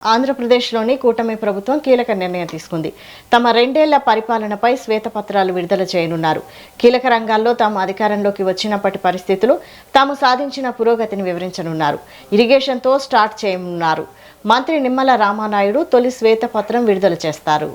ఆంధ్రప్రదేశ్లోని కూటమి ప్రభుత్వం కీలక నిర్ణయం తీసుకుంది. తమ 2 ఏళ్ల పరిపాలనపై శ్వేతపత్రాలు విడుదల చేయనున్నారు. కీలక రంగాల్లో తాము అధికారంలోకి వచ్చినప్పటి పరిస్థితులు, తాము సాధించిన పురోగతిని వివరించనున్నారు. ఇరిగేషన్తో స్టార్ట్ చేయనున్నారు. మంత్రి నిమ్మల రామానాయుడు తొలి శ్వేతపత్రం విడుదల చేస్తారు.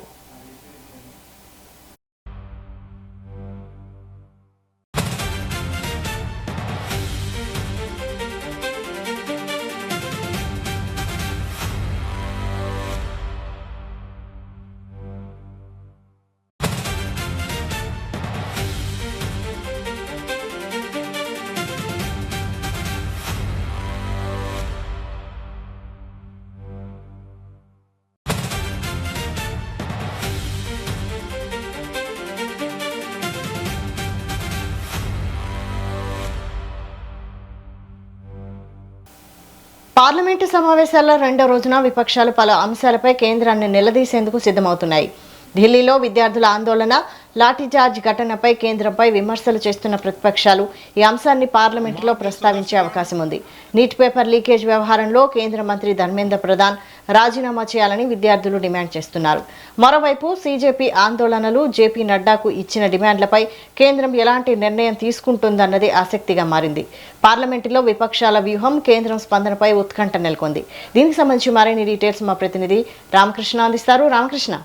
పార్లమెంటు సమావేశాల రెండో రోజున విపక్షాలు పలు అంశాలపై కేంద్రాన్ని నిలదీసేందుకు సిద్ధమవుతున్నాయి. ఢిల్లీలో విద్యార్థుల ఆందోళన, లాఠీచార్జ్ ఘటనపై కేంద్రంపై విమర్శలు చేస్తున్న ప్రతిపక్షాలు ఈ అంశాన్ని పార్లమెంటులో ప్రస్తావించే అవకాశం ఉంది. నీట్ పేపర్ లీకేజ్ వ్యవహారంలో కేంద్ర మంత్రి ధర్మేంద్ర ప్రధాన్ రాజీనామా చేయాలని విద్యార్థులు డిమాండ్ చేస్తున్నారు. మరోవైపు సీజేపీ ఆందోళనలు, జేపీ నడ్డాకు ఇచ్చిన డిమాండ్లపై కేంద్రం ఎలాంటి నిర్ణయం తీసుకుంటుందన్నది ఆసక్తిగా మారింది. పార్లమెంటులో విపక్షాల వ్యూహం, కేంద్రం స్పందనపై ఉత్కంఠ నెలకొంది. దీనికి సంబంధించి మరిన్ని డీటెయిల్స్ మా ప్రతినిధి రామకృష్ణ అందిస్తారు. రామకృష్ణ,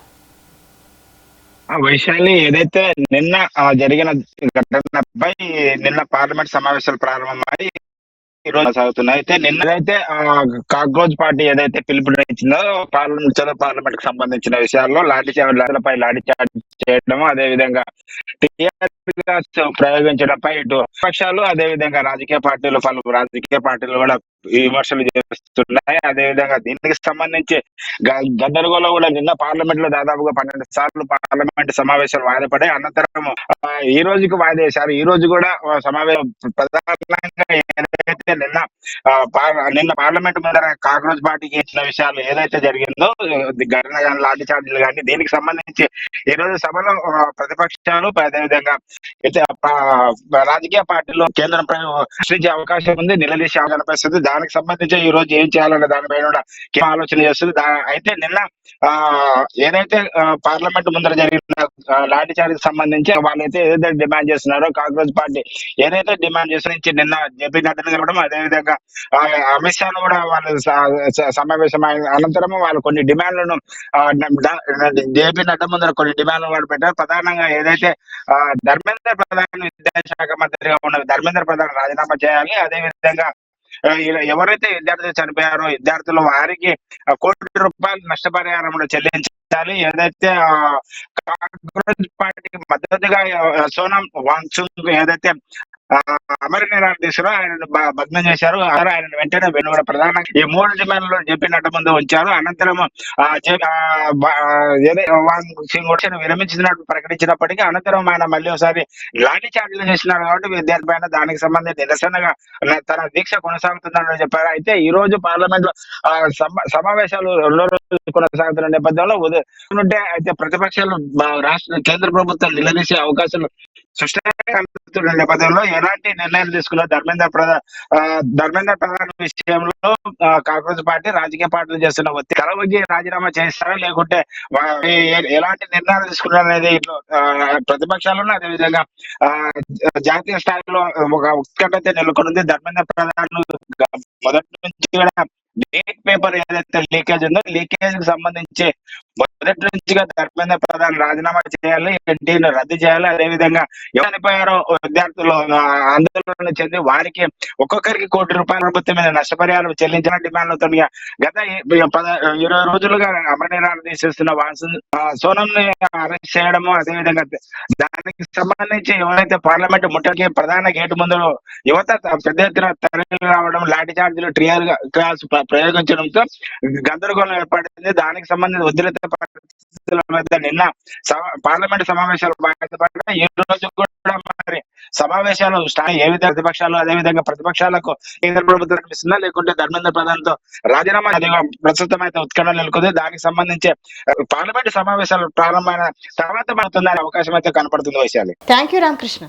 వైశాలి, ఏదైతే నిన్న జరిగిన ఘటనపై నిన్న పార్లమెంట్ సమావేశాలు ప్రారంభమై ఈ రోజు సాగుతున్నాయి. అయితే నిన్నైతే కాక్రోచ్ పార్టీ ఏదైతే పిలుపునిచ్చిందో పార్లమెంట్ కి సంబంధించిన విషయాల్లో లాఠీ చార్జ్ చేయడం, అదే విధంగా ప్రయోగించడంపై ఇటు విపక్షాలు, అదే విధంగా పలు రాజకీయ పార్టీలు కూడా విమర్శలు చేస్తున్నాయి. అదే విధంగా దీనికి సంబంధించి గద్దరగోలో కూడా నిన్న పార్లమెంట్ లో దాదాపుగా 12 సార్లు పార్లమెంట్ సమావేశాలు వాయిదా పడాయి. అనంతరం ఈ రోజుకి వాయిదా వేశారు. ఈ రోజు కూడా సమావేశం ప్రధానంగా ఏదైతే నిన్న పార్లమెంట్ మీద కాంగ్రెస్ పార్టీకి ఇచ్చిన విషయాలు ఏదైతే జరిగిందో, ఘటన కానీ, లాఠీ చార్జీలు కానీ, దీనికి సంబంధించి ఈ రోజు సభలో ప్రతిపక్షాలు, అదేవిధంగా రాజకీయ పార్టీలు కేంద్రంపై ప్రశ్నించే అవకాశం ఉంది, నిలదీసే అవకాశం కనిపిస్తుంది. దానికి సంబంధించి ఈ రోజు ఏం చేయాలనే దానిపై కూడా ఆలోచన చేస్తుంది. అయితే నిన్న ఏదైతే పార్లమెంట్ ముందర జరిగిన లాఠీ చార్జీకి సంబంధించి వాళ్ళైతే ఏదైతే డిమాండ్ చేస్తున్నారో, కాంగ్రెస్ పార్టీ ఏదైతే డిమాండ్ చేస్తున్న నిన్న జేపీ నడ్డాను కలవడం, అదేవిధంగా అమిత్ షాను కూడా వాళ్ళు సమావేశం అనంతరం వాళ్ళు కొన్ని డిమాండ్లను జేపీ నడ్డా ముందర కొన్ని డిమాండ్లు కూడా పెట్టారు. ప్రధానంగా ఏదైతే ధర్మేంద్ర ప్రధాన్ విద్యాశాఖ మంత్రిగా ఉన్న ధర్మేంద్ర ప్రధాన్ రాజీనామా చేయాలి. అదేవిధంగా ఎవరైతే విద్యార్థులు చనిపోయారో విద్యార్థులు వారికి ₹1 కోటి నష్టపరిహారం చెల్లించాలి. ఏదైతే కాంగ్రెస్ పార్టీకి మద్దతుగా సోనం వాంగ్చుక్ ఏదైతే అమరనిరాహార దీక్షలో ఆయన భగ్నం చేశారు. ఆయన వెంటనే వెనుగడ ప్రధానంగా ఈ 3 డిమాండ్లు జేపీ నడ్డా ముందు ఉంచారు. అనంతరం విరమించినట్టు ప్రకటించినప్పటికీ అనంతరం ఆయన మళ్ళీ ఒకసారి లాఠీ చార్జీలు చేసినారు. కాబట్టి విద్యార్థి పైన దానికి సంబంధించి నిరసనగా తన దీక్ష కొనసాగుతుందని చెప్పారు. అయితే ఈ రోజు పార్లమెంట్ లో సమావేశాలు రెండో రోజు కొనసాగుతున్న నేపథ్యంలో ఉంటే అయితే ప్రతిపక్షాలు కేంద్ర ప్రభుత్వం నిలదీసే అవకాశాలు సృష్టిస్తున్న నేపథ్యంలో ఎలాంటి నిర్ణయాలు తీసుకున్న ధర్మేంద్ర ప్రధాన్ విషయంలో కాంగ్రెస్ పార్టీ, రాజకీయ పార్టీలు చేస్తున్న ఒత్తిడి కలవగి రాజీనామా చేస్తారా, లేకుంటే ఎలాంటి నిర్ణయాలు తీసుకున్నారనేది ప్రతిపక్షాలను, అదేవిధంగా జాతీయ స్థాయిలో ఒక ఉత్కంఠత నెలకొంది. ధర్మేంద్ర ప్రధాన్ మొదటి నుంచి కూడా నీట్ పేపర్ ఏదైతే లీకేజ్ ఉందో, లీకేజ్ కి సంబంధించి మొదటి నుంచిగా ధర్మేంద్ర ప్రధాన్ రాజీనామా చేయాలి, ఎన్టీని రద్దు చేయాలి. అదేవిధంగా చనిపోయారో విద్యార్థులు ఆందోళన చెంది వారికి ఒక్కొక్కరికి ₹1 కోటి ప్రభుత్వం మీద నష్టపరిహారం చెల్లించిన డిమాండ్లతో గత 20 రోజులుగా అమరనిరాహార తీసేస్తున్న సోనం ని అరెస్ట్ చేయడము, అదేవిధంగా దానికి సంబంధించి ఎవరైతే పార్లమెంట్ ముట్టడికి ప్రధాన గేటు ముందు యువత పెద్ద ఎత్తున తరలి రావడం, లాఠీ చార్జీలు క్లాస్ ప్రయోగించడంతో గందరగోళం ఏర్పడింది. దానికి సంబంధించి ఉద్రిక్త పరిస్థితుల మీద నిన్న పార్లమెంట్ సమావేశాలు బయటపడ్డాయి. ఈ రోజు కూడా మరి సమావేశాలు ఏ విధంగా ప్రతిపక్షాలు, అదేవిధంగా ప్రతిపక్షాలకు కేంద్ర ప్రభుత్వం కనిపిస్తుందా, లేకుంటే ధర్మేంద్ర ప్రధాన్ తో రాజీనామా ప్రస్తుతం అయితే ఉత్కంఠ నెలకొంది. దానికి సంబంధించి పార్లమెంట్ సమావేశాలు ప్రారంభమైన తర్వాత మారుతుందనే అవకాశం అయితే కనపడుతుంది. వైశాలి. Thank you Ramakrishna.